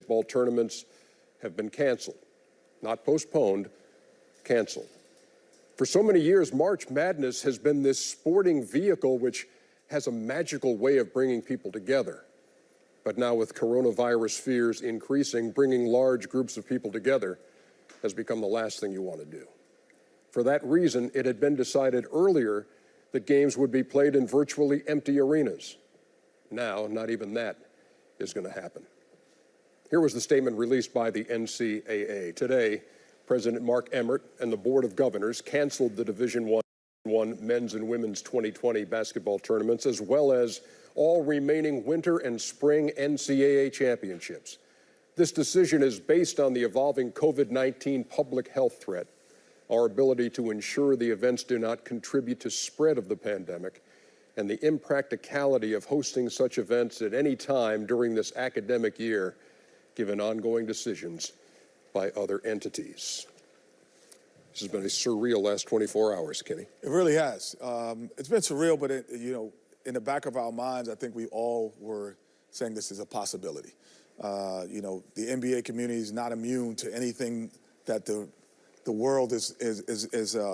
Basketball tournaments have been canceled, not postponed, canceled. For so many years, March Madness has been this sporting vehicle which has a magical way of bringing people together. But now with coronavirus fears increasing, bringing large groups of people together has become the last thing you want to do. For that reason, it had been decided earlier that games would be played in virtually empty arenas. Now, not even that is going to happen. Here was the statement released by the NCAA. Today, President Mark Emmert and the Board of Governors canceled the Division I men's and women's 2020 basketball tournaments, as well as all remaining winter and spring NCAA championships. This decision is based on the evolving COVID-19 public health threat, our ability to ensure the events do not contribute to spread of the pandemic, and the impracticality of hosting such events at any time during this academic year, given ongoing decisions by other entities. This has been a surreal last 24 hours, Kenny. It really has. It's been surreal, but in the back of our minds, I think we all were saying this is a possibility. The NBA community is not immune to anything that the world is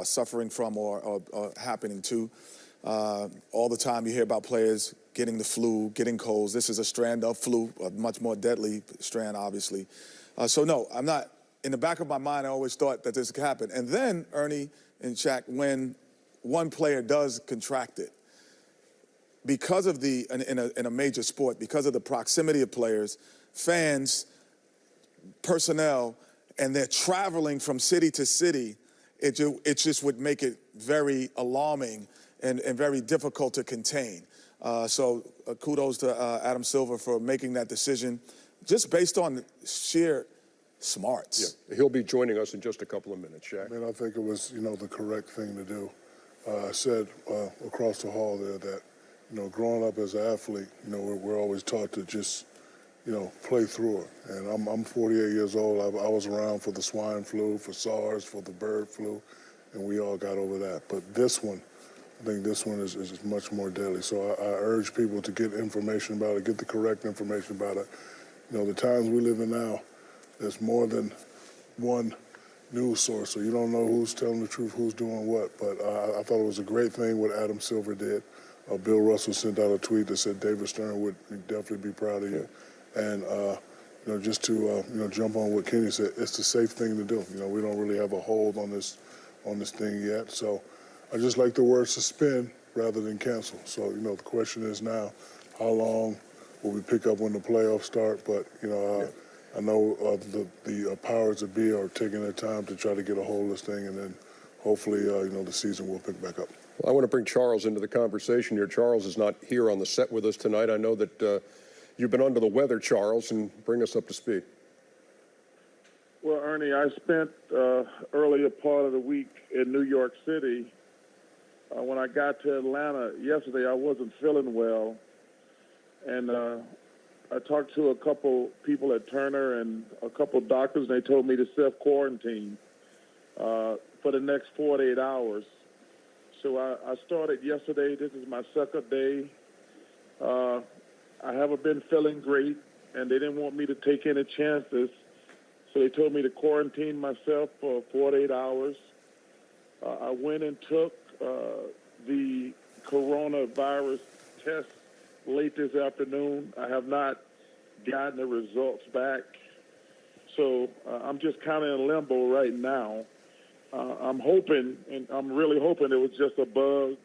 suffering from or happening to. All the time you hear about players getting the flu, getting colds. This is a strand of flu, a much more deadly strand, obviously. So no, I'm not. In the back of my mind, I always thought that this could happen. And then, Ernie and Shaq, when one player does contract it, because of in a major sport, because of the proximity of players, fans, personnel, and they're traveling from city to city, it just would make it very alarming and very difficult to contain. So kudos to Adam Silver for making that decision, just based on sheer smarts. Yeah, he'll be joining us in just a couple of minutes, Shaq. I think it was, the correct thing to do. I said across the hall there that, growing up as an athlete, we're always taught to just, play through it. And I'm 48 years old. I was around for the swine flu, for SARS, for the bird flu, and we all got over that. But this one, I think this one is much more deadly. So I urge people to get information about it, get the correct information about it. The times we live in now, there's more than one news source, so you don't know who's telling the truth, who's doing what. But I thought it was a great thing what Adam Silver did. Bill Russell sent out a tweet that said David Stern would definitely be proud of you. And, just to, jump on what Kenny said, it's the safe thing to do. We don't really have a hold on this thing yet. So I just like the word suspend rather than cancel. So, the question is now, how long will we pick up when the playoffs start? But, I know the powers that be are taking their time to try to get a hold of this thing, and then hopefully, the season will pick back up. Well, I want to bring Charles into the conversation here. Charles is not here on the set with us tonight. I know that you've been under the weather, Charles, and bring us up to speed. Well, Ernie, I spent earlier part of the week in New York City. When I got to Atlanta yesterday, I wasn't feeling well, and I talked to a couple people at Turner and a couple doctors, and they told me to self-quarantine for the next 48 hours. So I started yesterday. This is my second day. I haven't been feeling great, and they didn't want me to take any chances. So they told me to quarantine myself for 48 hours. I went and took the coronavirus test late this afternoon. I have not gotten the results back. So I'm just kind of in limbo right now. I'm hoping, and I'm really hoping it was just a bug.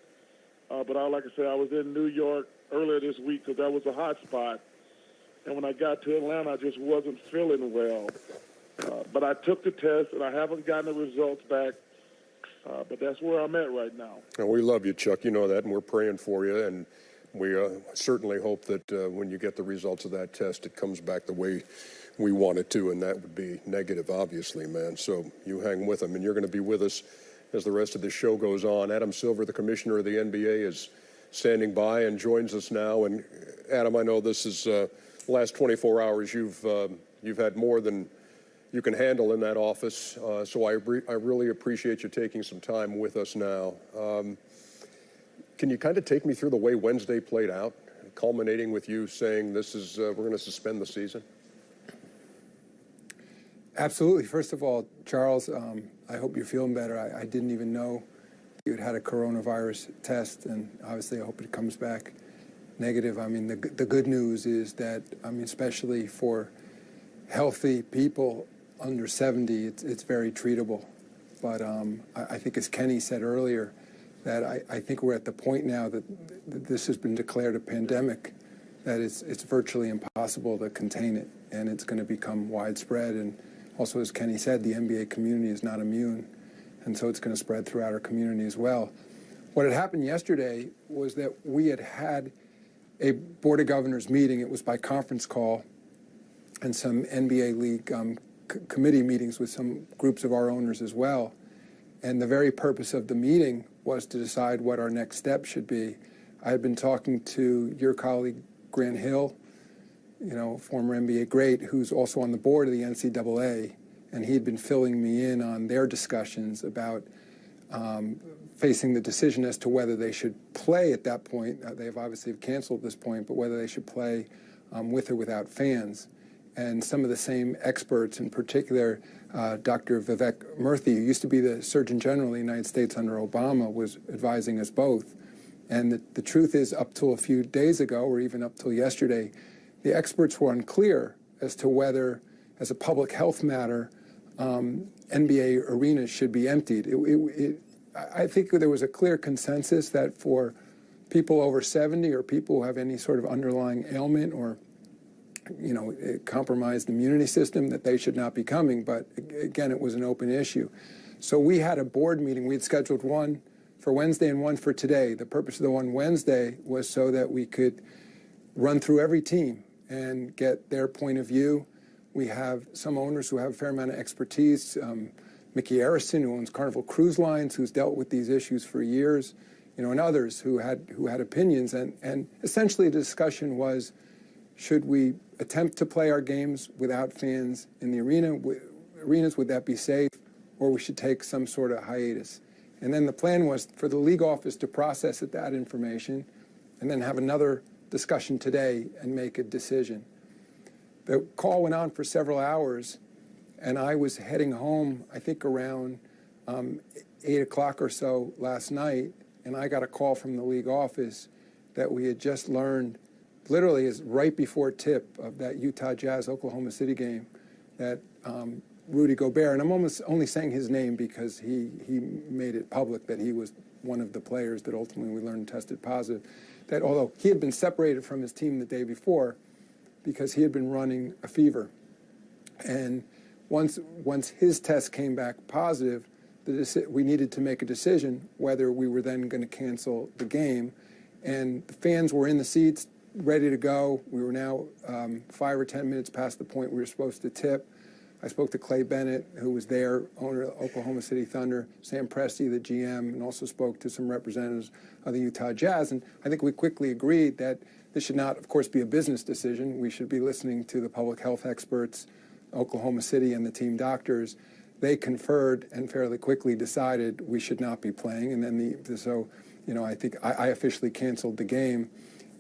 But like I said, I was in New York earlier this week because that was a hot spot. And when I got to Atlanta, I just wasn't feeling well. But I took the test, and I haven't gotten the results back. But that's where I'm at right now. And we love you, Chuck. You know that, and we're praying for you. And we certainly hope that when you get the results of that test, it comes back the way we want it to, and that would be negative, obviously, man. So you hang with them, and you're going to be with us as the rest of the show goes on. Adam Silver, the commissioner of the NBA, is standing by and joins us now. And Adam, I know this is the last 24 hours. You've had more than you can handle in that office. So I really appreciate you taking some time with us now. Can you kind of take me through the way Wednesday played out, culminating with you saying this is we're going to suspend the season? Absolutely. First of all, Charles, I hope you're feeling better. I didn't even know you had a coronavirus test, and obviously I hope it comes back negative. I mean, the good news is that, I mean, especially for healthy people under 70, it's very treatable. But I think, as Kenny said earlier, that I think we're at the point now that this has been declared a pandemic, that it's virtually impossible to contain it, and it's going to become widespread. And also, as Kenny said, the NBA community is not immune, and so it's going to spread throughout our community as well. What had happened yesterday was that we had a Board of Governors meeting. It was by conference call, and some NBA League committee meetings with some groups of our owners as well. And the very purpose of the meeting was to decide what our next step should be. I had been talking to your colleague, Grant Hill, former NBA great, who's also on the board of the NCAA, and he'd been filling me in on their discussions about facing the decision as to whether they should play at that point. They've obviously canceled at this point, but whether they should play with or without fans. And some of the same experts, in particular, Dr. Vivek Murthy, who used to be the Surgeon General of the United States under Obama, was advising us both. And the truth is, up till a few days ago, or even up till yesterday, the experts were unclear as to whether, as a public health matter, NBA arenas should be emptied. I think there was a clear consensus that for people over 70 or people who have any sort of underlying ailment or a compromised immunity system, that they should not be coming. But again, it was an open issue. So we had a board meeting. We had scheduled one for Wednesday and one for today. The purpose of the one Wednesday was so that we could run through every team and get their point of view. We have some owners who have a fair amount of expertise. Mickey Arison, who owns Carnival Cruise Lines, who's dealt with these issues for years, and others who had opinions. And essentially the discussion was, should we attempt to play our games without fans in the arenas? Would that be safe? Or we should take some sort of hiatus? And then the plan was for the league office to process that information and then have another discussion today and make a decision. The call went on for several hours, and I was heading home, I think around 8 o'clock or so last night, and I got a call from the league office that we had just learned, literally is right before tip of that Utah Jazz Oklahoma City game, that Rudy Gobert, and I'm almost only saying his name because he made it public that he was one of the players that ultimately we learned tested positive, that although he had been separated from his team the day before because he had been running a fever. And once his test came back positive, we needed to make a decision whether we were then going to cancel the game. And the fans were in the seats, ready to go. We were now 5 or 10 minutes past the point we were supposed to tip. I spoke to Clay Bennett, who was there, owner of Oklahoma City Thunder, Sam Presti, the GM, and also spoke to some representatives of the Utah Jazz. And I think we quickly agreed that this should not, of course, be a business decision. We should be listening to the public health experts, Oklahoma City, and the team doctors. They conferred and fairly quickly decided we should not be playing. And then I think I officially canceled the game.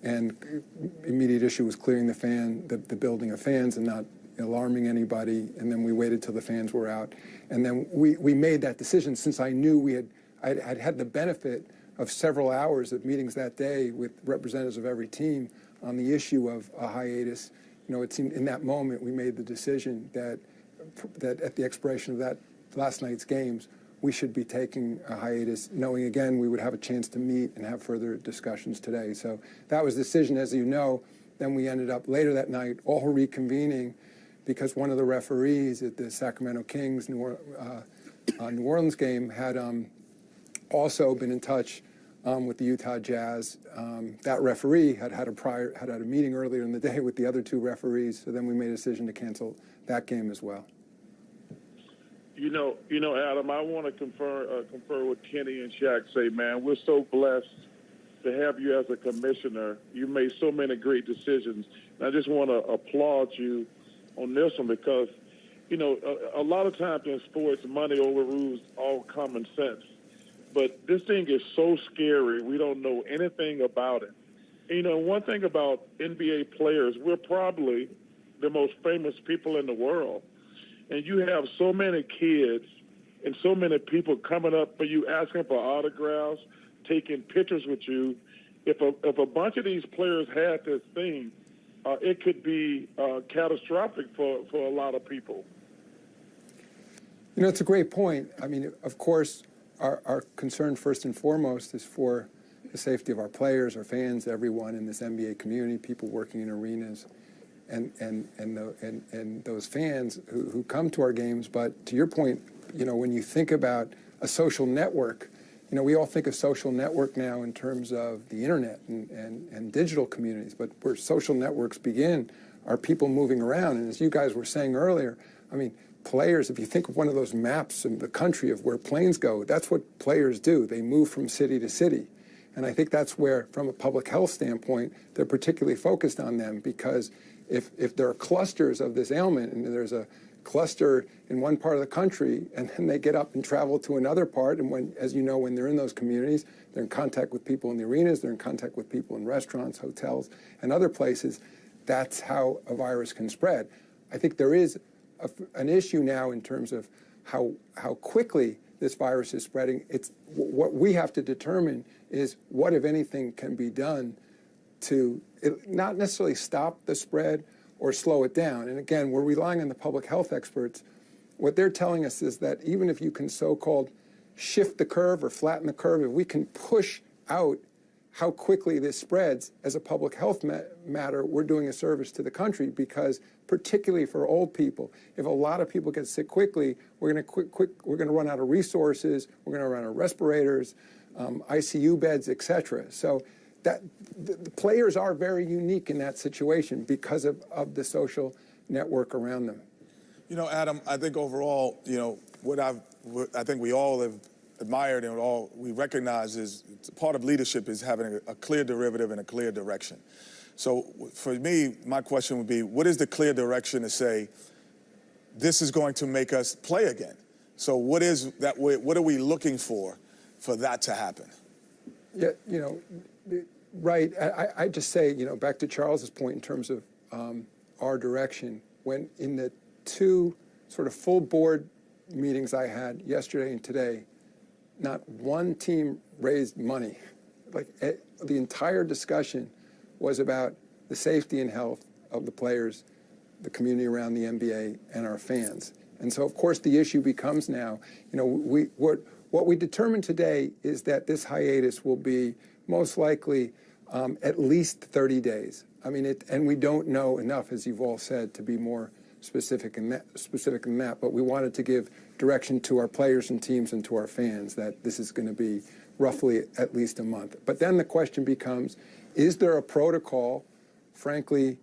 And immediate issue was clearing the building of fans and not alarming anybody. And then we waited till the fans were out. And then we made that decision since I knew I'd had the benefit of several hours of meetings that day with representatives of every team on the issue of a hiatus. It seemed in that moment we made the decision that at the expiration of that last night's games, we should be taking a hiatus, knowing, again, we would have a chance to meet and have further discussions today. So that was the decision, as you know. Then we ended up later that night all reconvening because one of the referees at the Sacramento Kings New Orleans game had also been in touch with the Utah Jazz. That referee had had a meeting earlier in the day with the other two referees, so then we made a decision to cancel that game as well. Adam, I want to confer with Kenny and Shaq. Say, man, we're so blessed to have you as a commissioner. You made so many great decisions. And I just want to applaud you on this one because, a lot of times in sports, money overrules all common sense. But this thing is so scary. We don't know anything about it. One thing about NBA players, we're probably the most famous people in the world. and you have so many kids and so many people coming up for you, asking for autographs, taking pictures with you. If a bunch of these players had this thing, it could be catastrophic for a lot of people. You know, it's a great point. I mean, of course, our concern first and foremost is for the safety of our players, our fans, everyone in this NBA community, people working in arenas, and those fans who come to our games. But to your point, you know, when you think about a social network, you know, we all think of social network now in terms of the internet and digital communities, but where social networks begin are people moving around. And as you guys were saying earlier, I mean, players, if you think of one of those maps in the country of where planes go, that's what players do. They move from city to city. And I think that's where, from a public health standpoint, they're particularly focused on them, because if there are clusters of this ailment and there's a cluster in one part of the country and then they get up and travel to another part, and when, as you know, when they're in those communities, they're in contact with people in the arenas, they're in contact with people in restaurants, hotels, and other places, that's how a virus can spread. I think there is an issue now in terms of how quickly this virus is spreading. It's what we have to determine is what, if anything, can be done to not necessarily stop the spread or slow it down. And again, we're relying on the public health experts. What they're telling us is that even if you can so-called shift the curve or flatten the curve, if we can push out how quickly this spreads as a public health matter, we're doing a service to the country, because particularly for old people, if a lot of people get sick quickly, we're going to run out of resources, we're going to run out of respirators, ICU beds, etc. So that the players are very unique in that situation because of the social network around them. You know, Adam, I think overall, you know, what I think we all have admired and all we recognize is part of leadership is having a clear derivative and a clear direction. So for me, my question would be, what is the clear direction to say this is going to make us play again? So what is that? What are we looking for that to happen? Yeah, you know, right. I just say, you know, back to Charles's point in terms of our direction, when in the two sort of full board meetings I had yesterday and today, not one team raised money. Like the entire discussion was about the safety and health of the players, the community around the NBA, and our fans. And so, of course, the issue becomes now, you know, what we determined today is that this hiatus will be most likely at least 30 days. I mean, and we don't know enough, as you've all said, to be more specific than that. But we wanted to give direction to our players and teams and to our fans that this is going to be roughly at least a month. But then the question becomes, is there a protocol, frankly,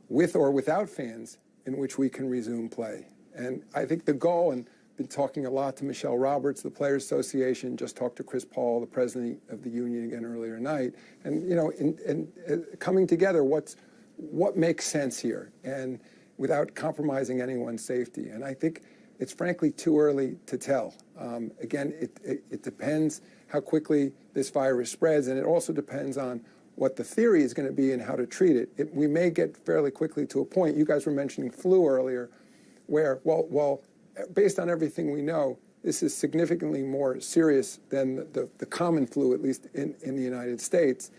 with or without fans, in which we can resume play? And I think the goal, and been talking a lot to Michelle Roberts, the Players Association, just talked to Chris Paul, the president of the union, again earlier tonight, and you know, in coming together, what makes sense here, and without compromising anyone's safety. And I think it's frankly too early to tell. Again, it depends how quickly this virus spreads, and it also depends on what the theory is going to be and how to treat it. We may get fairly quickly to a point, you guys were mentioning flu earlier, where, well, based on everything we know, this is significantly more serious than the common flu, at least in the United States.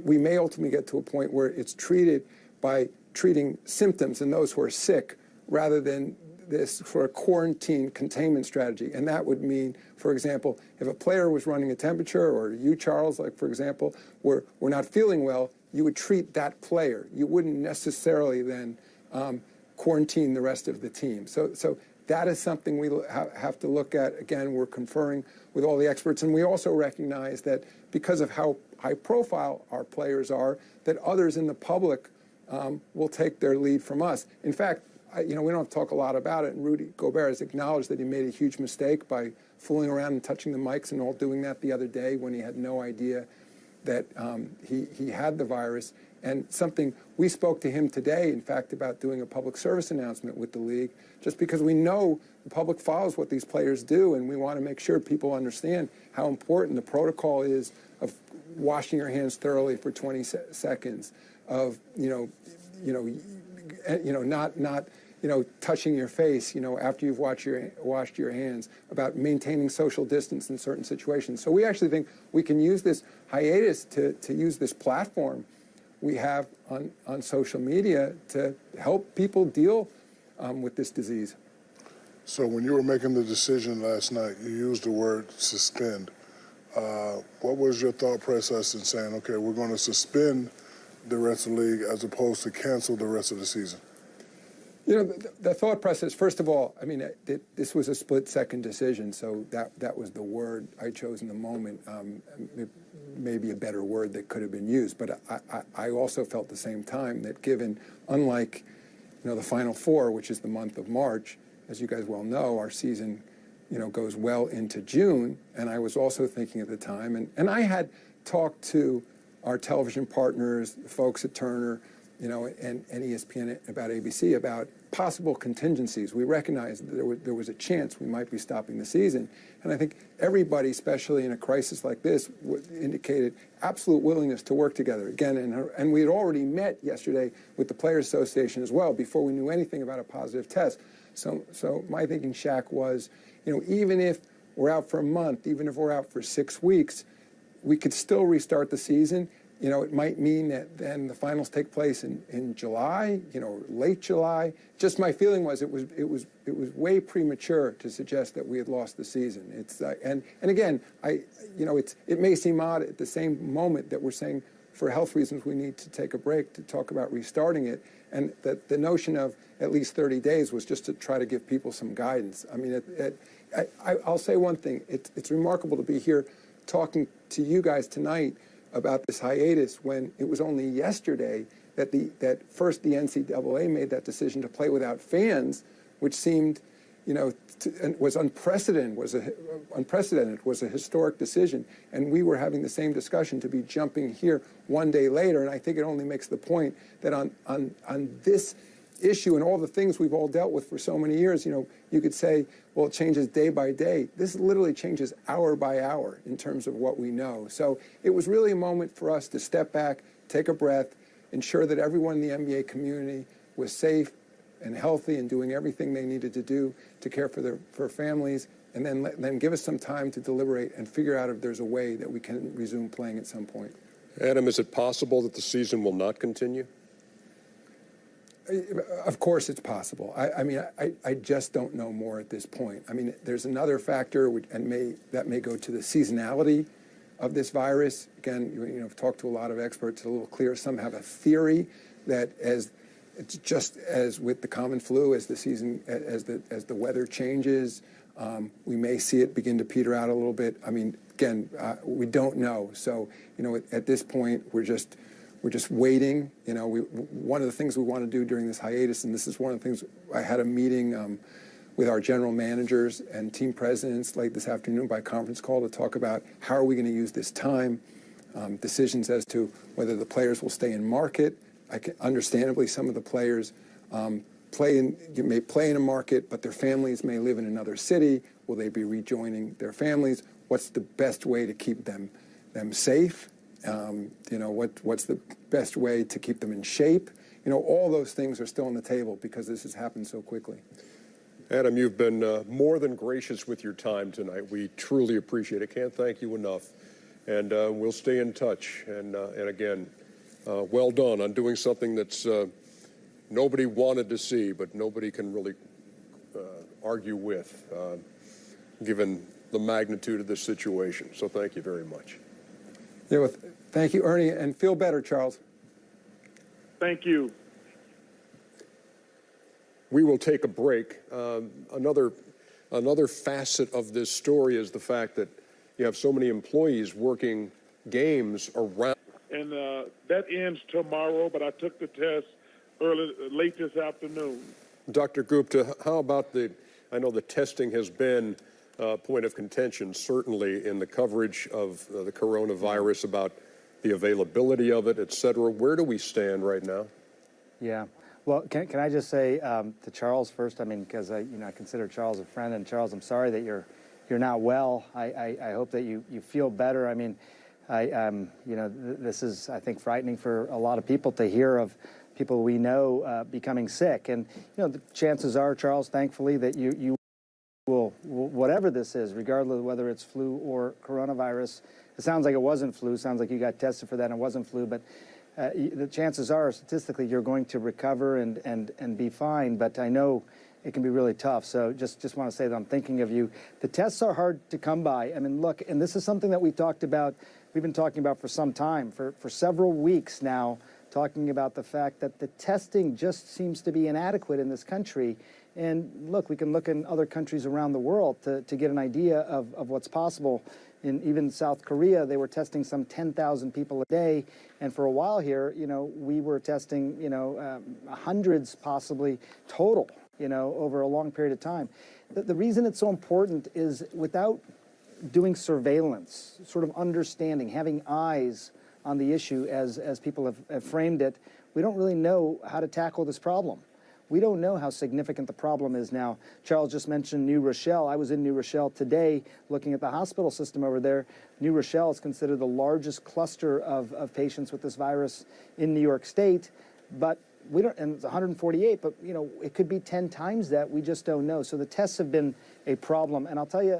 We may ultimately get to a point where it's treated by treating symptoms in those who are sick rather than this sort of quarantine containment strategy. And that would mean, for example, if a player was running a temperature, or you, Charles, like for example, were not feeling well, you would treat that player. You wouldn't necessarily then quarantine the rest of the team. So that is something we have to look at. Again, we're conferring with all the experts, and we also recognize that because of how high profile our players are, that others in the public will take their lead from us. In fact, you know, we don't have to talk a lot about it, and Rudy Gobert has acknowledged that he made a huge mistake by fooling around and touching the mics and all, doing that the other day when he had no idea that he had the virus. And something, we spoke to him today, in fact, about doing a public service announcement with the league, just because we know the public follows what these players do, and we want to make sure people understand how important the protocol is of washing your hands thoroughly for 20 seconds, of not touching your face, after you've washed your hands, about maintaining social distance in certain situations. So we actually think we can use this hiatus to use this platform we have on social media to help people deal with this disease. So when you were making the decision last night, you used the word suspend. What was your thought process in saying, okay, we're going to suspend the rest of the league as opposed to cancel the rest of the season? The thought process, first of all, this was a split-second decision, so that was the word I chose in the moment. Maybe a better word that could have been used, but I also felt at the same time that given, unlike the Final Four, which is the month of March, as you guys well know, our season goes well into June, and I was also thinking at the time, and I had talked to our television partners, the folks at Turner, and ESPN about ABC, about possible contingencies. We recognized that there was a chance we might be stopping the season. And I think everybody, especially in a crisis like this, indicated absolute willingness to work together. Again, and we had already met yesterday with the Players Association as well before we knew anything about a positive test. So my thinking, Shaq, was, even if we're out for a month, even if we're out for 6 weeks, we could still restart the season. It might mean that then the finals take place in July, late July. Just my feeling was it was way premature to suggest that we had lost the season. It's and again, it may seem odd at the same moment that we're saying for health reasons we need to take a break to talk about restarting it, and that the notion of at least 30 days was just to try to give people some guidance. I'll say one thing: it's remarkable to be here talking to you guys tonight about this hiatus when it was only yesterday that first the NCAA made that decision to play without fans, which seemed, was unprecedented, was a historic decision. And we were having the same discussion to be jumping here one day later. And I think it only makes the point that on this issue and all the things we've all dealt with for so many years, you could say, well, it changes day by day. This literally changes hour by hour in terms of what we know. So it was really a moment for us to step back, take a breath, ensure that everyone in the NBA community was safe and healthy and doing everything they needed to do to care for their families, and then give us some time to deliberate and figure out if there's a way that we can resume playing at some point. Adam, is it possible that the season will not continue? Of course it's possible. I just don't know more at this point. There's another factor, that may go to the seasonality of this virus. Again, I've talked to a lot of experts. It's a little clear. Some have a theory that it's just as with the common flu, as the weather changes, we may see it begin to peter out a little bit. We don't know. So, at this point, we're just waiting. One of the things we want to do during this hiatus, and this is one of the things, I had a meeting with our general managers and team presidents late this afternoon by conference call to talk about how are we going to use this time, decisions as to whether the players will stay in market. Understandably, some of the players may play in a market, but their families may live in another city. Will they be rejoining their families? What's the best way to keep them safe? What's the best way to keep them in shape? All those things are still on the table because this has happened so quickly. Adam, you've been more than gracious with your time tonight. We truly appreciate it. Can't thank you enough. And we'll stay in touch. And again, well done on doing something that's nobody wanted to see, but nobody can really argue with, given the magnitude of this situation. So thank you very much. Yeah, thank you, Ernie, and feel better, Charles. Thank you. We will take a break. Another facet of this story is the fact that you have so many employees working games around. And that ends tomorrow, but I took the test late this afternoon. Dr. Gupta, how about I know the testing has been a point of contention, certainly in the coverage of the coronavirus, about the availability of it, et cetera. Where do we stand right now? Yeah. Well, can I just say to Charles first? Because I consider Charles a friend, and Charles, I'm sorry that you're not well. I hope that you feel better. This is, I think, frightening for a lot of people to hear of people we know becoming sick. And, you know, the chances are, Charles, thankfully, that you will, whatever this is, regardless of whether it's flu or coronavirus, it sounds like it wasn't flu, sounds like you got tested for that and it wasn't flu, but the chances are, statistically, you're going to recover and be fine. But I know it can be really tough. So just want to say that I'm thinking of you. The tests are hard to come by. I mean, look, and this is something that we've been talking about for some time, for several weeks now, talking about the fact that the testing just seems to be inadequate in this country. And look, we can look in other countries around the world to get an idea of what's possible. In even South Korea, they were testing some 10,000 people a day. And for a while here, you know, we were testing, you know, hundreds possibly total, you know, over a long period of time. The reason it's so important is without doing surveillance, sort of understanding, having eyes on the issue as people have framed it, we don't really know how to tackle this problem. We don't know how significant the problem is now. Charles just mentioned New Rochelle. I was in New Rochelle today looking at the hospital system over there. New Rochelle is considered the largest cluster of patients with this virus in New York State, but we don't, and it's 148, but you know, it could be 10 times that. We just don't know. So the tests have been a problem. And I'll tell you,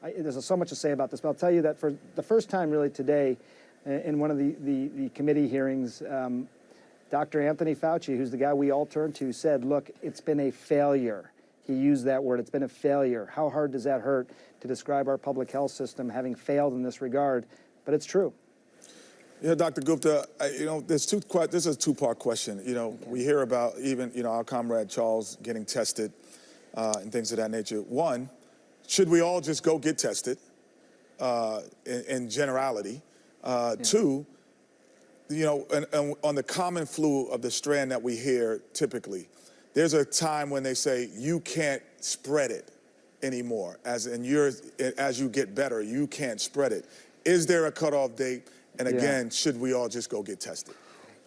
there's so much to say about this, but I'll tell you that for the first time really today, in one of the committee hearings, Dr. Anthony Fauci, who's the guy we all turn to, said, look, it's been a failure. He used that word, it's been a failure. How hard does that hurt to describe our public health system having failed in this regard? But it's true. Yeah, Dr. Gupta, you know, this is a two-part question. You know, we hear about even, you know, our comrade Charles getting tested and things of that nature. One, should we all just go get tested in generality? Two, you know, and on the common flu of the strand that we hear typically, there's a time when they say you can't spread it anymore. As you get better, you can't spread it. Is there a cutoff date? And again, should we all just go get tested?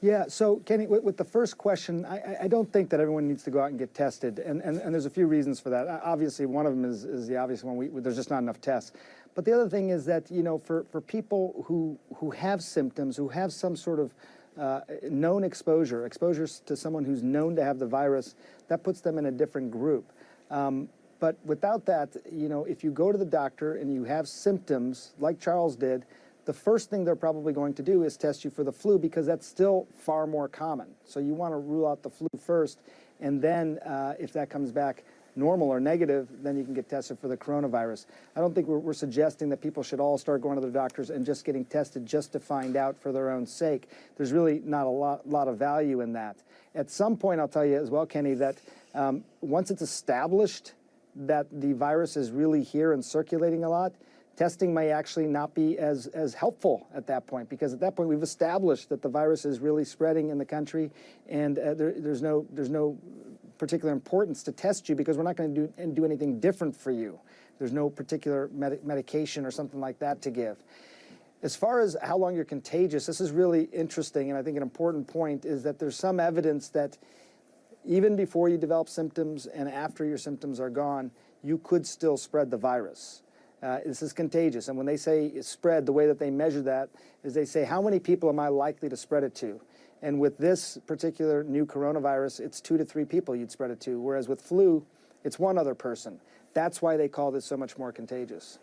Yeah, so Kenny, with the first question, I don't think that everyone needs to go out and get tested, and there's a few reasons for that. Obviously, one of them is the obvious one, there's just not enough tests. But the other thing is that, you know, for people who have symptoms, who have some sort of known exposures to someone who's known to have the virus, that puts them in a different group. But without that, you know, if you go to the doctor and you have symptoms, like Charles did, the first thing they're probably going to do is test you for the flu, because that's still far more common. So you want to rule out the flu first, and then if that comes back normal or negative, then you can get tested for the coronavirus. I don't think we're suggesting that people should all start going to the doctors and just getting tested just to find out for their own sake. There's really not a lot of value in that. At some point, I'll tell you as well, Kenny, that once it's established that the virus is really here and circulating a lot, testing may actually not be as helpful at that point, because at that point we've established that the virus is really spreading in the country, and there's no particular importance to test you, because we're not going to do anything different for you. There's no particular medication or something like that to give. As far as how long you're contagious, this is really interesting, and I think an important point is that there's some evidence that even before you develop symptoms and after your symptoms are gone, you could still spread the virus. This is contagious, and when they say spread, the way that they measure that is they say, how many people am I likely to spread it to? And with this particular new coronavirus, it's 2 to 3 people you'd spread it to, whereas with flu, it's one other person. That's why they call this so much more contagious.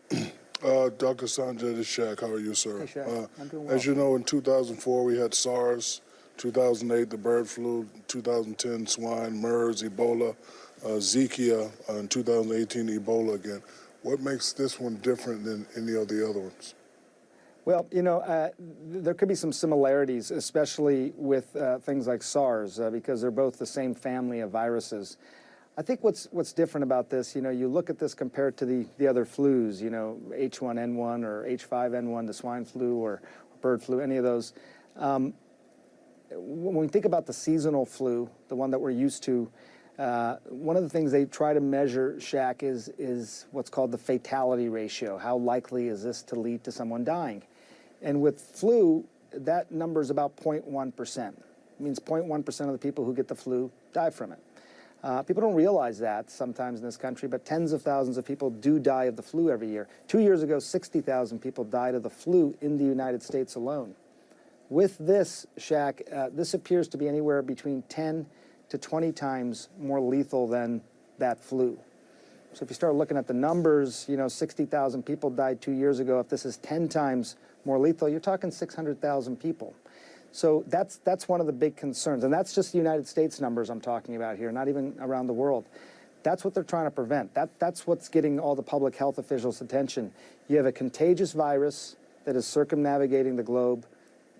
Dr. Sanjay Shak, how are you, sir? Hey, Shaq. I'm doing well. As you know, in 2004, we had SARS, 2008, the bird flu, 2010, swine, MERS, Ebola, Zika, in 2018, Ebola again. What makes this one different than any of the other ones? Well, you know, there could be some similarities, especially with things like SARS, because they're both the same family of viruses. I think what's different about this, you know, you look at this compared to the other flus, you know, H1N1 or H5N1, the swine flu or bird flu, any of those. When we think about the seasonal flu, the one that we're used to, one of the things they try to measure, Shaq, is what's called the fatality ratio. How likely is this to lead to someone dying? And with flu, that number is about 0.1%. It means 0.1% of the people who get the flu die from it. People don't realize that sometimes in this country, but tens of thousands of people do die of the flu every year. 2 years ago, 60,000 people died of the flu in the United States alone. With this, Shaq, this appears to be anywhere between 10 to 20 times more lethal than that flu. So if you start looking at the numbers, 60,000 people died 2 years ago. If this is 10 times more lethal, you're talking 600,000 people. So that's one of the big concerns. And that's just the United States numbers I'm talking about here, not even around the world. That's what they're trying to prevent. That's what's getting all the public health officials' attention. You have a contagious virus that is circumnavigating the globe,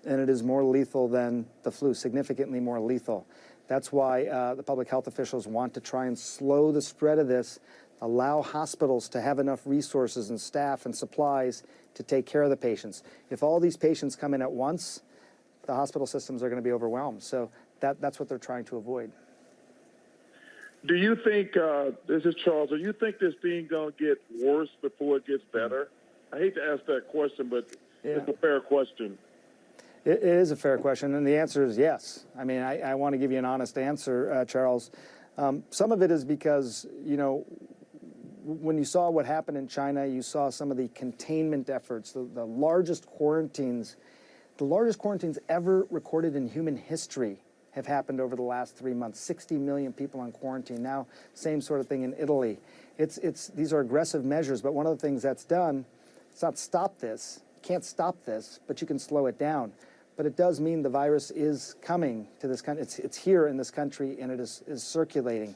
and it is more lethal than the flu, significantly more lethal. That's why the public health officials want to try and slow the spread of this, allow hospitals to have enough resources and staff and supplies to take care of the patients. If all these patients come in at once, the hospital systems are going to be overwhelmed. So that's what they're trying to avoid. Do you think, this is Charles, do you think this thing going to get worse before it gets better? I hate to ask that question, but it's a fair question. It is a fair question, and the answer is yes. I mean, I want to give you an honest answer, Charles. Some of it is because, when you saw what happened in China, you saw some of the containment efforts, the largest quarantines ever recorded in human history have happened over the last 3 months. 60 million people on quarantine. Now, same sort of thing in Italy. These are aggressive measures, but one of the things that's done, it's not stop this. You can't stop this, but you can slow it down. But it does mean the virus is coming to this country. It's here in this country, and it is circulating.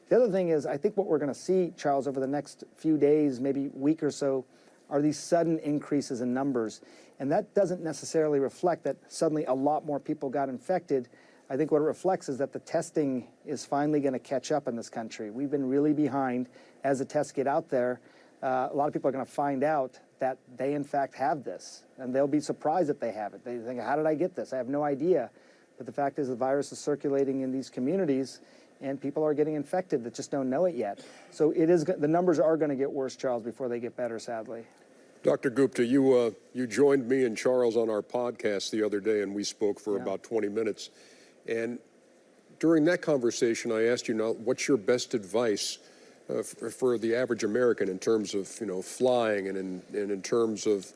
The other thing is, I think what we're going to see, Charles, over the next few days, maybe week or so, are these sudden increases in numbers. And that doesn't necessarily reflect that suddenly a lot more people got infected. I think what it reflects is that the testing is finally going to catch up in this country. We've been really behind. As the tests get out there, a lot of people are going to find out that they, in fact, have this. And they'll be surprised that they have it. They think, how did I get this? I have no idea. But the fact is the virus is circulating in these communities, and people are getting infected that just don't know it yet. So the numbers are going to get worse, Charles, before they get better, sadly. Dr. Gupta, you joined me and Charles on our podcast the other day, and we spoke for about 20 minutes. And during that conversation, I asked you, now, what's your best advice for the average American in terms of, flying and in terms of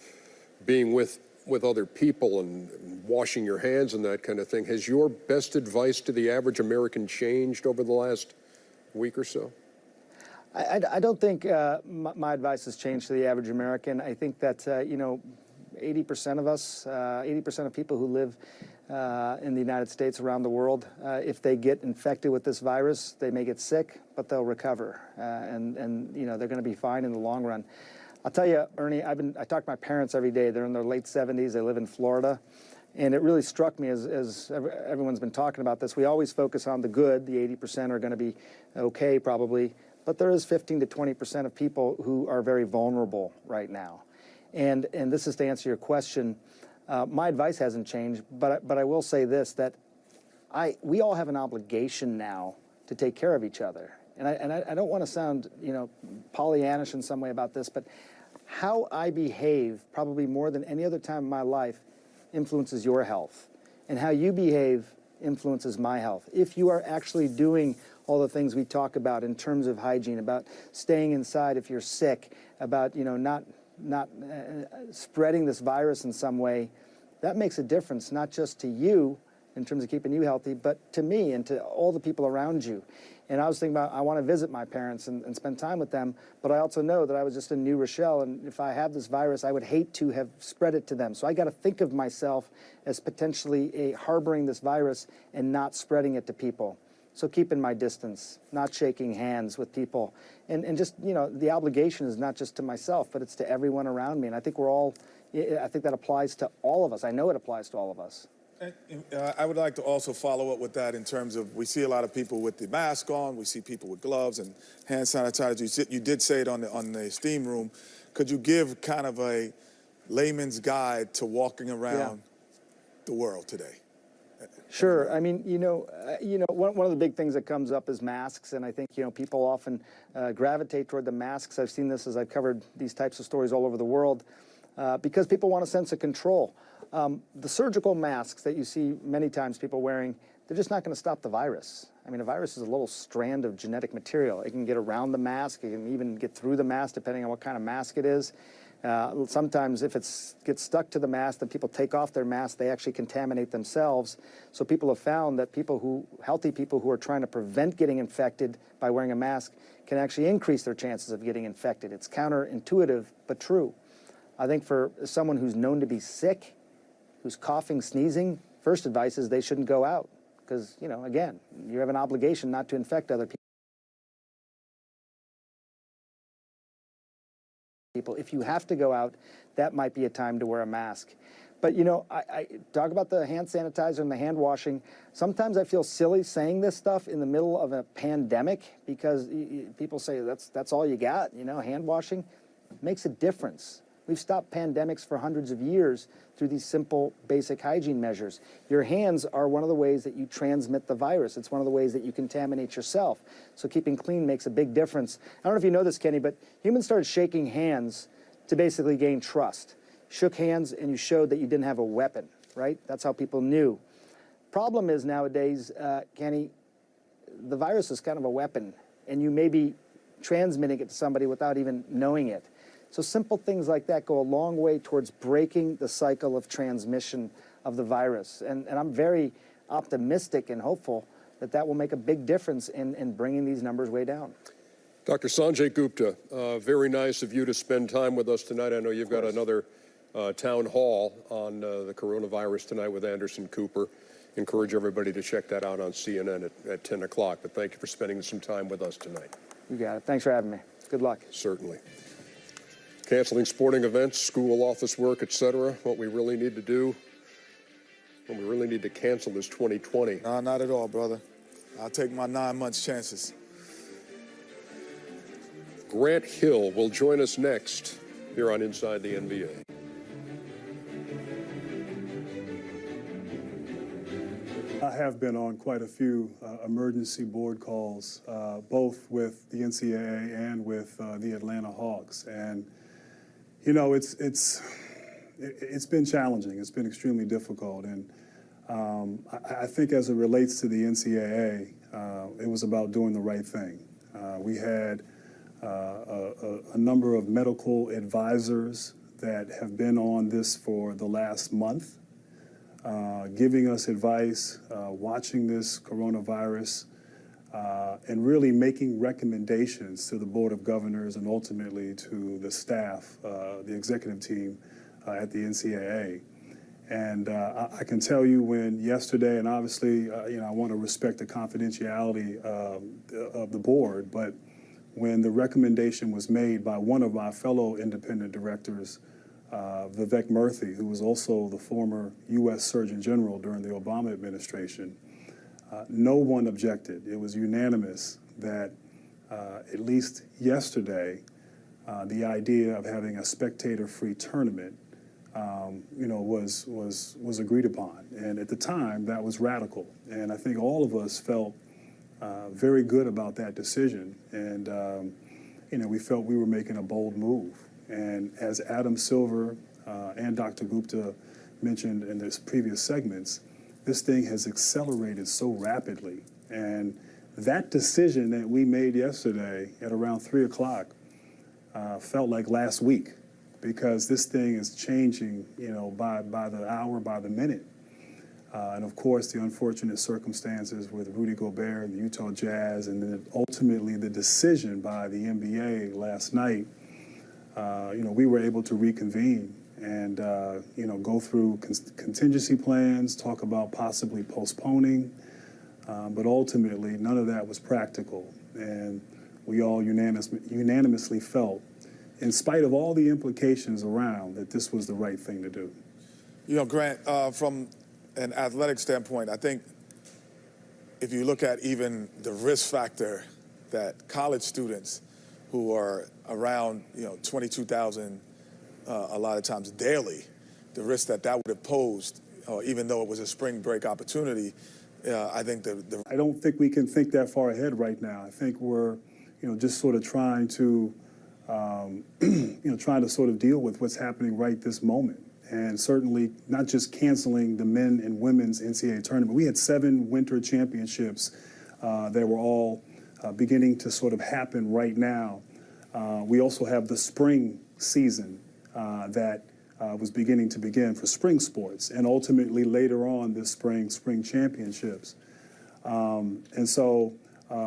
being with other people and washing your hands and that kind of thing? Has your best advice to the average American changed over the last week or so? I don't think my advice has changed to the average American. I think that, 80% of us, 80% of people who live in the United States, around the world, if they get infected with this virus, they may get sick, but they'll recover. And they're going to be fine in the long run. I'll tell you, Ernie, I talk to my parents every day. They're in their late 70s. They live in Florida. And it really struck me as everyone's been talking about this. We always focus on the good. The 80% are going to be okay, probably. But there is 15 to 20% of people who are very vulnerable right now. And this is to answer your question. My advice hasn't changed, but I will say this, that we all have an obligation now to take care of each other. And I don't want to sound, Pollyannish in some way about this, but how I behave, probably more than any other time in my life, influences your health. And how you behave influences my health. If you are actually doing all the things we talk about in terms of hygiene, about staying inside if you're sick, about, not spreading this virus in some way, that makes a difference, not just to you in terms of keeping you healthy, but to me and to all the people around you. And I was thinking about, I want to visit my parents and spend time with them, but I also know that I was just in New Rochelle, and if I have this virus, I would hate to have spread it to them. So I got to think of myself as potentially harboring this virus and not spreading it to people. So keeping my distance, not shaking hands with people. And just, the obligation is not just to myself, but it's to everyone around me. And I think I think that applies to all of us. I know it applies to all of us. I would like to also follow up with that in terms of, we see a lot of people with the mask on, we see people with gloves and hand sanitizer. You did say it on the steam room. Could you give kind of a layman's guide to walking around the world today? Sure. I mean, one of the big things that comes up is masks, and I think, people often gravitate toward the masks. I've seen this as I've covered these types of stories all over the world because people want a sense of control. The surgical masks that you see many times people wearing, they're just not going to stop the virus. I mean, a virus is a little strand of genetic material. It can get around the mask. It can even get through the mask, depending on what kind of mask it is. Sometimes if it gets stuck to the mask, then people take off their mask, they actually contaminate themselves. So people have found that healthy people who are trying to prevent getting infected by wearing a mask can actually increase their chances of getting infected. It's counterintuitive, but true. I think for someone who's known to be sick, who's coughing, sneezing, first advice is they shouldn't go out because, again, you have an obligation not to infect other people. If you have to go out, that might be a time to wear a mask. But, I talk about the hand sanitizer and the hand washing. Sometimes I feel silly saying this stuff in the middle of a pandemic because people say that's all you got, hand washing makes a difference. We've stopped pandemics for hundreds of years through these simple, basic hygiene measures. Your hands are one of the ways that you transmit the virus. It's one of the ways that you contaminate yourself. So keeping clean makes a big difference. I don't know if you know this, Kenny, but humans started shaking hands to basically gain trust. Shook hands and you showed that you didn't have a weapon, right? That's how people knew. Problem is nowadays, Kenny, the virus is kind of a weapon, and you may be transmitting it to somebody without even knowing it. So simple things like that go a long way towards breaking the cycle of transmission of the virus. And I'm very optimistic and hopeful that will make a big difference in bringing these numbers way down. Dr. Sanjay Gupta, very nice of you to spend time with us tonight. I know you've got another town hall on the coronavirus tonight with Anderson Cooper. Encourage everybody to check that out on CNN at 10 o'clock. But thank you for spending some time with us tonight. You got it. Thanks for having me. Good luck. Certainly. Canceling sporting events, school, office work, etc. What we really need to do, what we really need to cancel is 2020. No, not at all, brother. I'll take my 9 months chances. Grant Hill will join us next here on Inside the NBA. I have been on quite a few emergency board calls, both with the NCAA and with the Atlanta Hawks. And, it's been challenging. It's been extremely difficult. And I think as it relates to the NCAA, it was about doing the right thing. We had a number of medical advisors that have been on this for the last month, giving us advice, watching this coronavirus, and really making recommendations to the Board of Governors and ultimately to the staff, the executive team at the NCAA. And I can tell you when yesterday, and obviously, I want to respect the confidentiality of the board, but when the recommendation was made by one of my fellow independent directors, Vivek Murthy, who was also the former U.S. Surgeon General during the Obama administration, no one objected. It was unanimous that, at least yesterday, the idea of having a spectator-free tournament, was agreed upon. And at the time, that was radical. And I think all of us felt very good about that decision. And, we felt we were making a bold move. And as Adam Silver and Dr. Gupta mentioned in this previous segments, this thing has accelerated so rapidly. And that decision that we made yesterday at around 3 o'clock felt like last week, because this thing is changing, by the hour, by the minute. And of course, the unfortunate circumstances with Rudy Gobert and the Utah Jazz, and then ultimately the decision by the NBA last night. We were able to reconvene and, go through contingency plans, talk about possibly postponing, but ultimately none of that was practical. And we all unanimously felt, in spite of all the implications around, that this was the right thing to do. Grant, from an athletic standpoint, I think if you look at even the risk factor that college students who are around, 22,000 a lot of times daily, the risk that would have posed, even though it was a spring break opportunity, I think I don't think we can think that far ahead right now. I think we're, just sort of trying to, trying to sort of deal with what's happening right this moment. And certainly not just canceling the men and women's NCAA tournament. We had 7 winter championships that were all beginning to sort of happen right now. We also have the spring season that was beginning to begin for spring sports, and ultimately later on this spring championships. And so,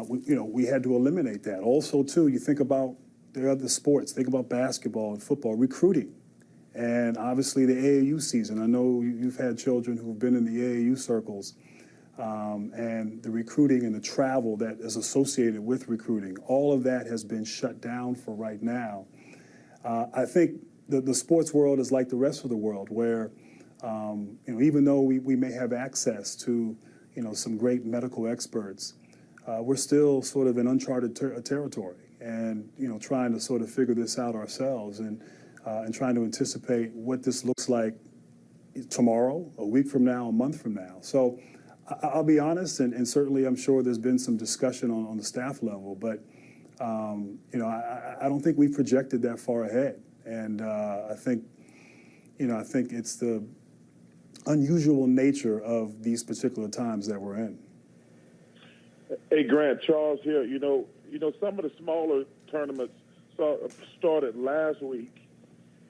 we had to eliminate that. Also, too, you think about the other sports, think about basketball and football, recruiting. And obviously the AAU season. I know you've had children who've been in the AAU circles, and the recruiting and the travel that is associated with recruiting. All of that has been shut down for right now. I think the sports world is like the rest of the world, where even though we may have access to some great medical experts, we're still sort of in uncharted territory, and trying to sort of figure this out ourselves, and trying to anticipate what this looks like tomorrow, a week from now, a month from now. So I'll be honest, and certainly I'm sure there's been some discussion on the staff level, but I don't think we projected that far ahead, and I think it's the unusual nature of these particular times that we're in. Hey, Grant, Charles here. Some of the smaller tournaments started last week,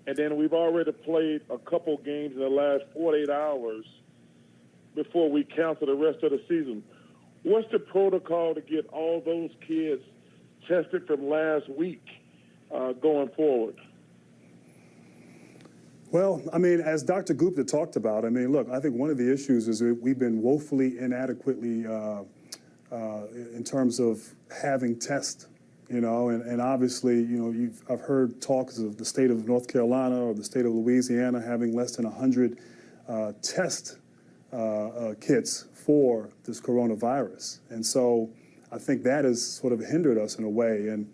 and then we've already played a couple games in the last 48 hours before we cancel the rest of the season. What's the protocol to get all those kids tested from last week going forward? Well, as Dr. Gupta talked about, look, I think one of the issues is that we've been woefully inadequately in terms of having tests, and obviously, I've heard talks of the state of North Carolina or the state of Louisiana having less than 100 test kits for this coronavirus. And so I think that has sort of hindered us in a way. And,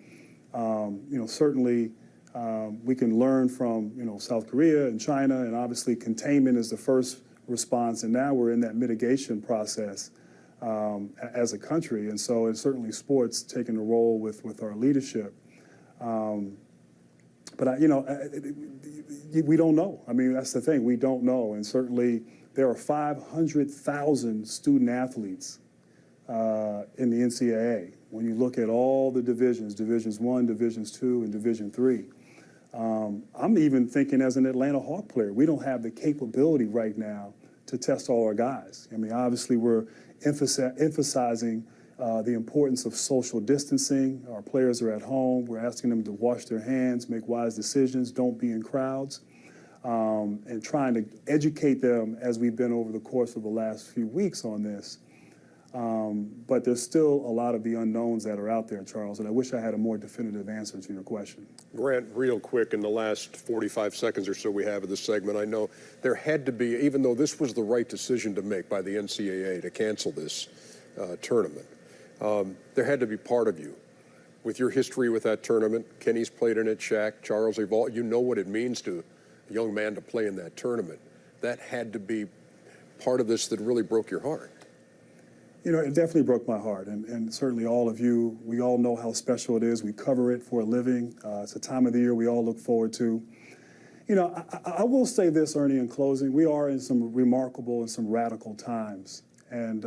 certainly we can learn from, South Korea and China, and obviously containment is the first response. And now we're in that mitigation process as a country. And so it's certainly sports taking a role with our leadership. But, we don't know. That's the thing. We don't know. And certainly there are 500,000 student athletes in the NCAA. When you look at all the divisions, Divisions 1, Divisions 2, and Division 3. I'm even thinking as an Atlanta Hawk player, we don't have the capability right now to test all our guys. Obviously we're emphasizing the importance of social distancing. Our players are at home. We're asking them to wash their hands, make wise decisions, don't be in crowds, and trying to educate them as we've been over the course of the last few weeks on this. But there's still a lot of the unknowns that are out there, Charles, and I wish I had a more definitive answer to your question. Grant, real quick, in the last 45 seconds or so we have of this segment, I know there had to be, even though this was the right decision to make by the NCAA to cancel this tournament, there had to be part of you. With your history with that tournament, Kenny's played in it, Shaq, Charles, you know what it means to a young man to play in that tournament. That had to be part of this that really broke your heart. It definitely broke my heart, and certainly all of you, we all know how special it is. We cover it for a living. It's a time of the year we all look forward to. I will say this, Ernie, in closing, we are in some remarkable and some radical times. And,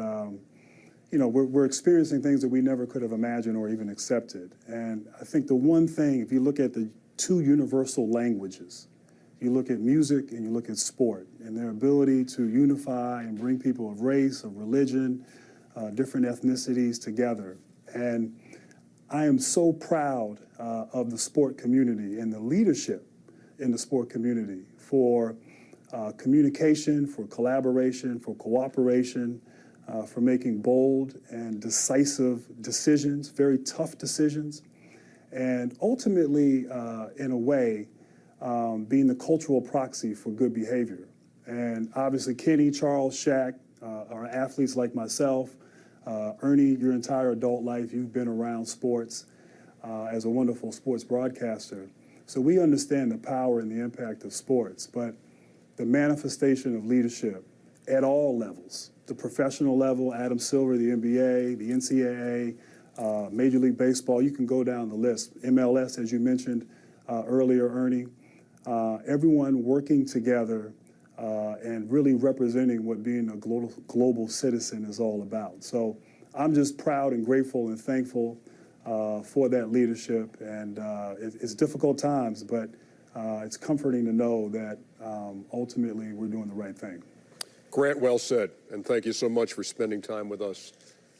we're experiencing things that we never could have imagined or even accepted. And I think the one thing, if you look at the two universal languages, you look at music and you look at sport, and their ability to unify and bring people of race, of religion, different ethnicities together. And I am so proud of the sport community and the leadership in the sport community for communication, for collaboration, for cooperation, for making bold and decisive decisions, very tough decisions, and ultimately, in a way, being the cultural proxy for good behavior. And obviously, Kenny, Charles, Shaq are athletes like myself. Ernie, your entire adult life, you've been around sports as a wonderful sports broadcaster. So we understand the power and the impact of sports, but the manifestation of leadership at all levels, the professional level, Adam Silver, the NBA, the NCAA, Major League Baseball, you can go down the list. MLS, as you mentioned earlier, Ernie, everyone working together and really representing what being a global citizen is all about. So I'm just proud and grateful and thankful for that leadership. And it's difficult times, but it's comforting to know that ultimately we're doing the right thing. Grant, well said, and thank you so much for spending time with us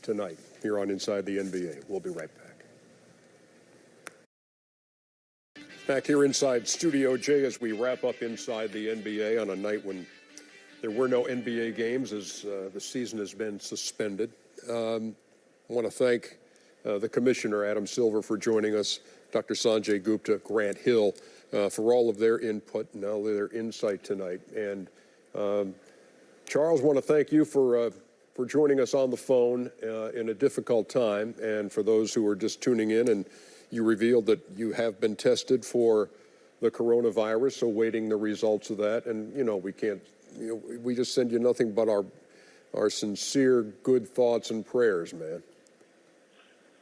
tonight here on Inside the NBA. We'll be right back. Back here inside Studio J as we wrap up Inside the NBA on a night when there were no NBA games as the season has been suspended. I want to thank the Commissioner, Adam Silver, for joining us, Dr. Sanjay Gupta, Grant Hill, for all of their input and all of their insight tonight. And Charles, I want to thank you for joining us on the phone in a difficult time. And for those who are just tuning in, and you revealed that you have been tested for the coronavirus, awaiting the results of that. And, you know, we just send you nothing but our sincere good thoughts and prayers, man.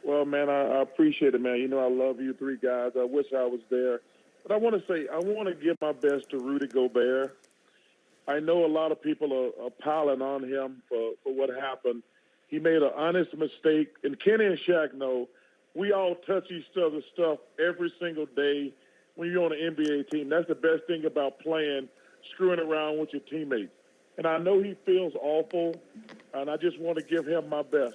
Well, man, I appreciate it, man. You know, I love you three guys. I wish I was there. But I want to say, I want to give my best to Rudy Gobert. I know a lot of people are piling on him for what happened. He made an honest mistake. And Kenny and Shaq know we all touch each other's stuff every single day when you're on an NBA team. That's the best thing about playing, screwing around with your teammates. And I know he feels awful, and I just want to give him my best.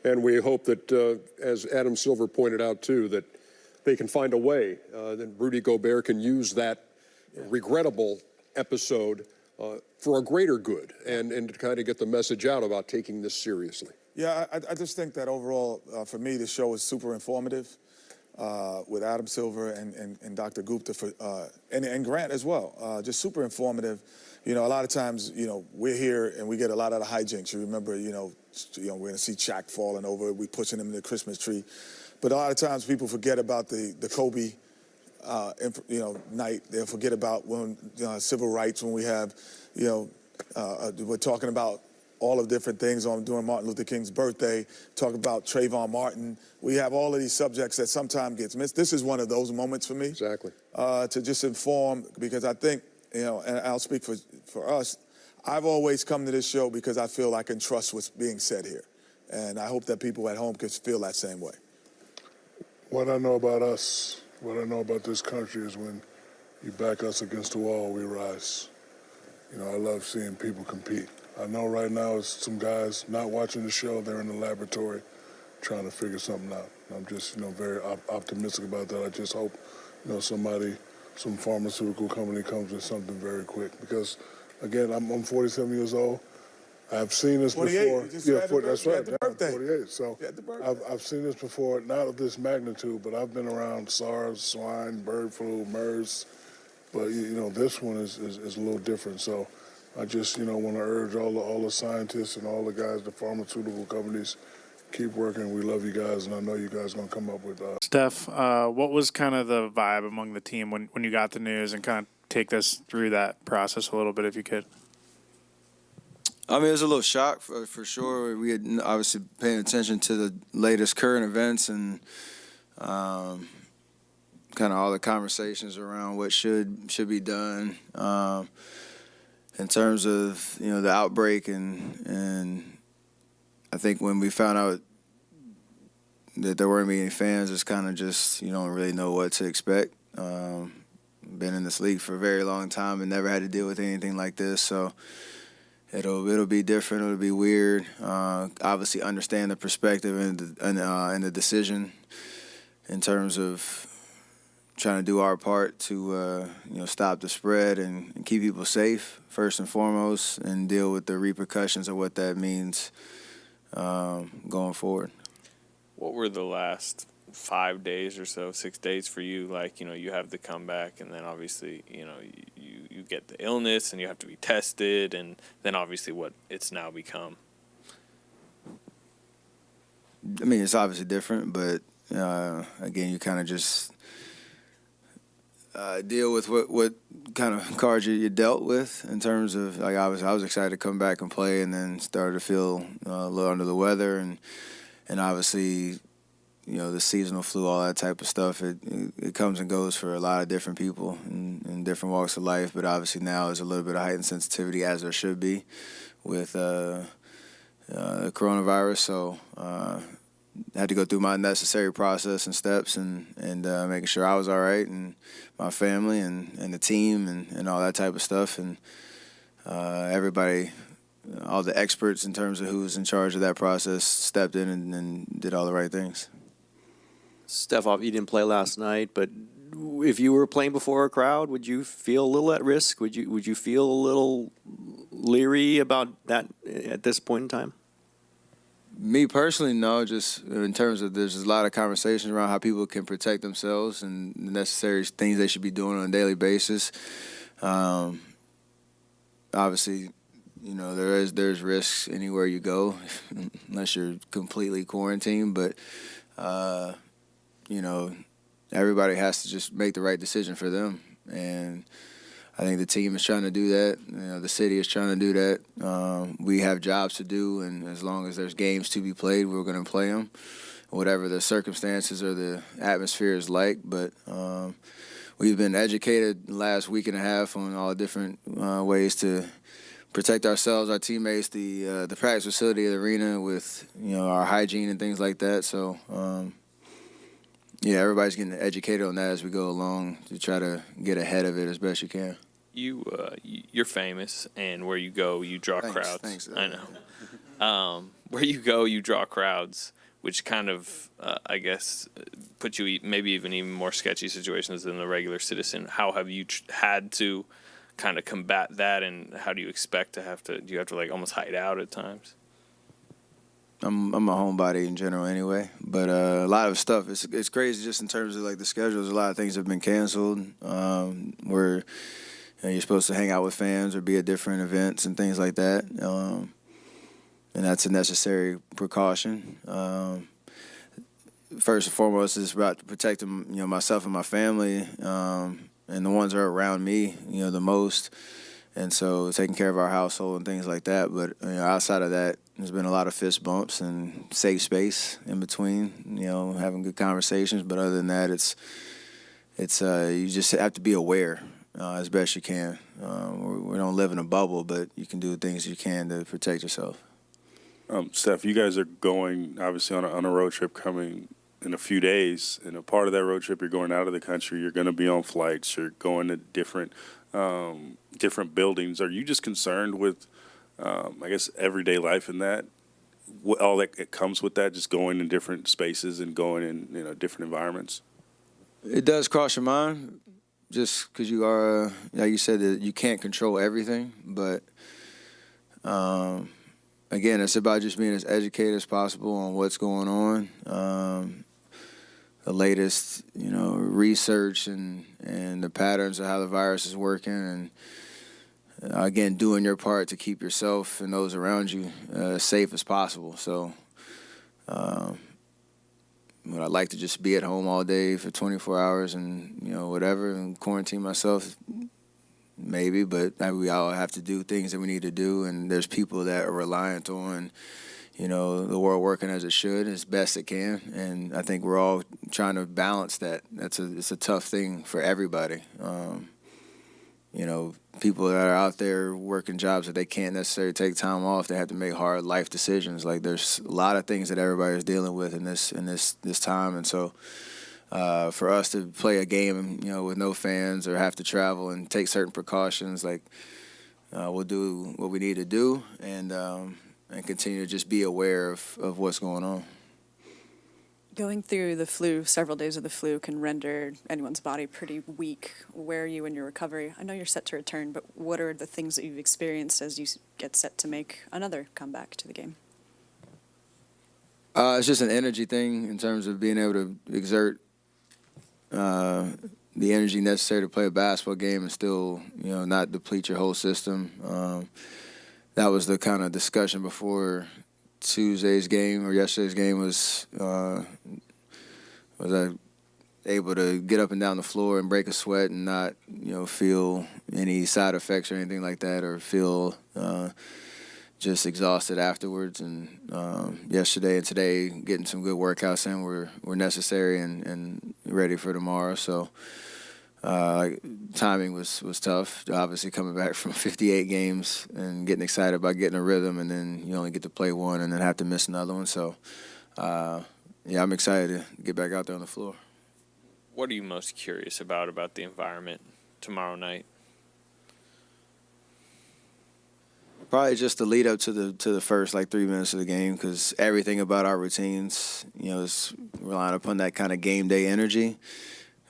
And we hope that, as Adam Silver pointed out, too, that they can find a way that Rudy Gobert can use that regrettable episode for a greater good and to kind of get the message out about taking this seriously. Yeah, I just think that overall, for me, the show is super informative with Adam Silver and Dr. Gupta and Grant as well. Just super informative. You know, a lot of times, you know, we're here and we get a lot of the hijinks. You remember, we're going to see Shaq falling over. We pushing him in the Christmas tree. But a lot of times people forget about the Kobe, night. They'll forget about when civil rights, when we have, we're talking about all of different things during Martin Luther King's birthday, talk about Trayvon Martin. We have all of these subjects that sometimes gets missed. This is one of those moments for me. Exactly. To just inform, because I think, and I'll speak for us, I've always come to this show because I feel I can trust what's being said here. And I hope that people at home can feel that same way. What I know about us, what I know about this country is when you back us against the wall, we rise. I love seeing people compete. I know right now it's some guys not watching the show. They're in the laboratory trying to figure something out. I'm just, very optimistic about that. I just hope, some pharmaceutical company comes with something very quick. Because, again, I'm 47 years old. I've seen this 48, before. you just Yeah, had the that's birthday. right. You had the birthday. 48. So You had the birthday. I've seen this before, not of this magnitude, but I've been around SARS, swine, bird flu, MERS. But this one is a little different. So I just want to urge all the scientists and all the guys, the pharmaceutical companies, keep working. We love you guys, and I know you guys are going to come up with. Steph, what was kind of the vibe among the team when you got the news, and kind of take us through that process a little bit if you could? I mean, it was a little shock for sure. We had obviously paying attention to the latest current events and kind of all the conversations around what should be done in terms of the outbreak and I think when we found out that there weren't any fans, it's kind of just you don't really know what to expect. Been in this league for a very long time and never had to deal with anything like this, so. It'll be different. It'll be weird. Obviously, understand the perspective and the decision in terms of trying to do our part to stop the spread and keep people safe first and foremost, and deal with the repercussions of what that means going forward. What were the last 5 days or so, 6 days for you? Like, you have the comeback, and then obviously, you get the illness and you have to be tested, and then obviously what it's now become. I mean, it's obviously different, but again, you kind of just deal with what kind of cards you dealt with in terms of, like, I was excited to come back and play, and then started to feel a little under the weather, and obviously, the seasonal flu, all that type of stuff, it comes and goes for a lot of different people in different walks of life. But obviously now there's a little bit of heightened sensitivity, as there should be, with the coronavirus. So had to go through my necessary process and steps and making sure I was all right and my family and the team and all that type of stuff. And everybody, all the experts in terms of who was in charge of that process stepped in and did all the right things. Steph, you didn't play last night, but if you were playing before a crowd, would you feel a little at risk? Would you feel a little leery about that at this point in time? Me personally, no. Just in terms of there's a lot of conversations around how people can protect themselves and the necessary things they should be doing on a daily basis. Obviously, you know, there's risks anywhere you go, unless you're completely quarantined. But you know, everybody has to just make the right decision for them, and I think the team is trying to do that. You know, the city is trying to do that. We have jobs to do, and as long as there's games to be played, we're going to play them, whatever the circumstances or the atmosphere is like. But we've been educated the last week and a half on all different ways to protect ourselves, our teammates, the practice facility, the arena, with our hygiene and things like that. So. Yeah, everybody's getting educated on that as we go along to try to get ahead of it as best you can. You're famous, and where you go, you draw crowds. Thanks. I know. Where you go, you draw crowds, which kind of, I guess, put you maybe even more sketchy situations than the regular citizen. How have you had to kind of combat that, and how do you expect to have to? Do you have to like almost hide out at times? I'm a homebody in general anyway, but a lot of stuff it's crazy just in terms of like the schedules. A lot of things have been canceled where you're supposed to hang out with fans or be at different events and things like that, and that's a necessary precaution. First and foremost, it's about protecting myself and my family and the ones that are around me the most. And so taking care of our household and things like that. But outside of that, there's been a lot of fist bumps and safe space in between, having good conversations. But other than that, it's you just have to be aware as best you can. We don't live in a bubble, but you can do the things you can to protect yourself. Steph, you guys are going obviously on a road trip coming in a few days. And a part of that road trip, you're going out of the country. You're going to be on flights. You're going to different buildings. Are you just concerned with, I guess, everyday life in that? All that it comes with that, just going in different spaces and going in different environments? It does cross your mind, just because you are, like you said, that you can't control everything. But again, it's about just being as educated as possible on what's going on. The latest, research and the patterns of how the virus is working, and again, doing your part to keep yourself and those around you as safe as possible. So, would I like to just be at home all day for 24 hours and whatever and quarantine myself? Maybe, but we all have to do things that we need to do, and there's people that are reliant on the world working as it should, as best it can. And I think we're all trying to balance that. It's a tough thing for everybody. People that are out there working jobs that they can't necessarily take time off, they have to make hard life decisions. Like there's a lot of things that everybody's dealing with in this time. And so for us to play a game, with no fans or have to travel and take certain precautions, like we'll do what we need to do and continue to just be aware of what's going on. Going through the flu, several days of the flu can render anyone's body pretty weak. Where are you in your recovery? I know you're set to return, but what are the things that you've experienced as you get set to make another comeback to the game? It's just an energy thing in terms of being able to exert the energy necessary to play a basketball game and still, not deplete your whole system. That was the kind of discussion before Tuesday's game or yesterday's game was I able to get up and down the floor and break a sweat and not, feel any side effects or anything like that, or feel just exhausted afterwards. And yesterday and today, getting some good workouts in were necessary and ready for tomorrow. So timing was tough. Obviously, coming back from 58 games and getting excited about getting a rhythm, and then you only get to play one and then have to miss another one. So yeah, I'm excited to get back out there on the floor. What are you most curious about the environment tomorrow night? Probably just the lead up to the first 3 minutes of the game, because everything about our routines, is relying upon that kind of game day energy.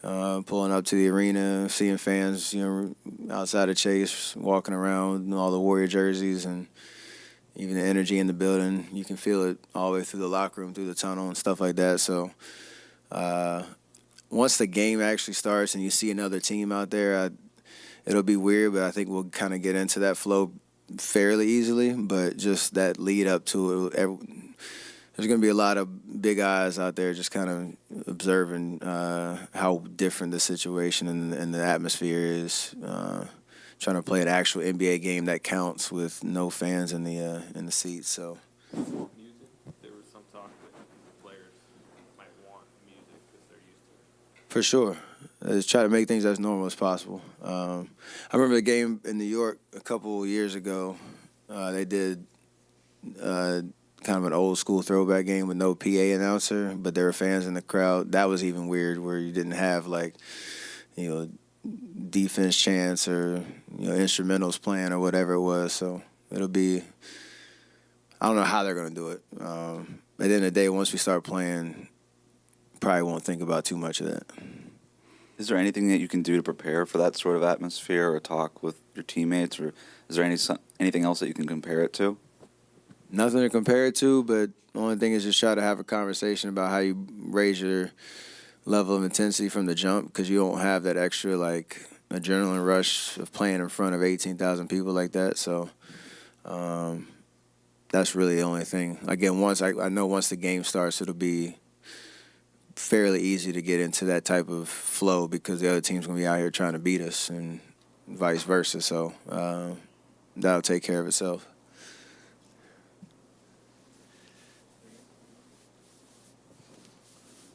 Pulling up to the arena, seeing fans, outside of Chase, walking around, all the Warrior jerseys, and even the energy in the building. You can feel it all the way through the locker room, through the tunnel, and stuff like that. So once the game actually starts and you see another team out there, it'll be weird, but I think we'll kind of get into that flow fairly easily. But just that lead up to it, there's going to be a lot of big eyes out there just kind of observing how different the situation and the atmosphere is. Trying to play an actual NBA game that counts with no fans in the seats. So. Music. There was some talk that players might want music because they're used to it. For sure. Just try to make things as normal as possible. I remember the game in New York a couple years ago. They did kind of an old school throwback game with no PA announcer, but there were fans in the crowd. That was even weird, where you didn't have defense chants or instrumentals playing or whatever it was. So it'll be, I don't know how they're going to do it. At the end of the day, once we start playing, probably won't think about too much of that. Is there anything that you can do to prepare for that sort of atmosphere, or talk with your teammates, or is there anything else that you can compare it to? Nothing to compare it to, but the only thing is just try to have a conversation about how you raise your level of intensity from the jump, because you don't have that extra adrenaline rush of playing in front of 18,000 people like that. So that's really the only thing. Again, I know once the game starts, it'll be fairly easy to get into that type of flow, because the other team's going to be out here trying to beat us and vice versa. So that'll take care of itself.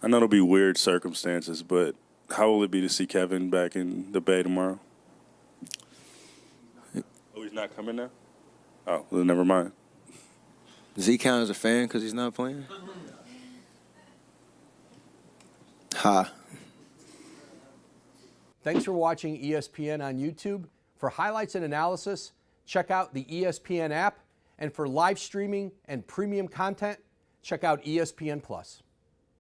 I know it'll be weird circumstances, but how will it be to see Kevin back in the Bay tomorrow? Oh, he's not coming now? Oh, well, never mind. Does he count as a fan because he's not playing? Ha. Thanks for watching ESPN on YouTube. For highlights and analysis, check out the ESPN app. And for live streaming and premium content, check out ESPN+.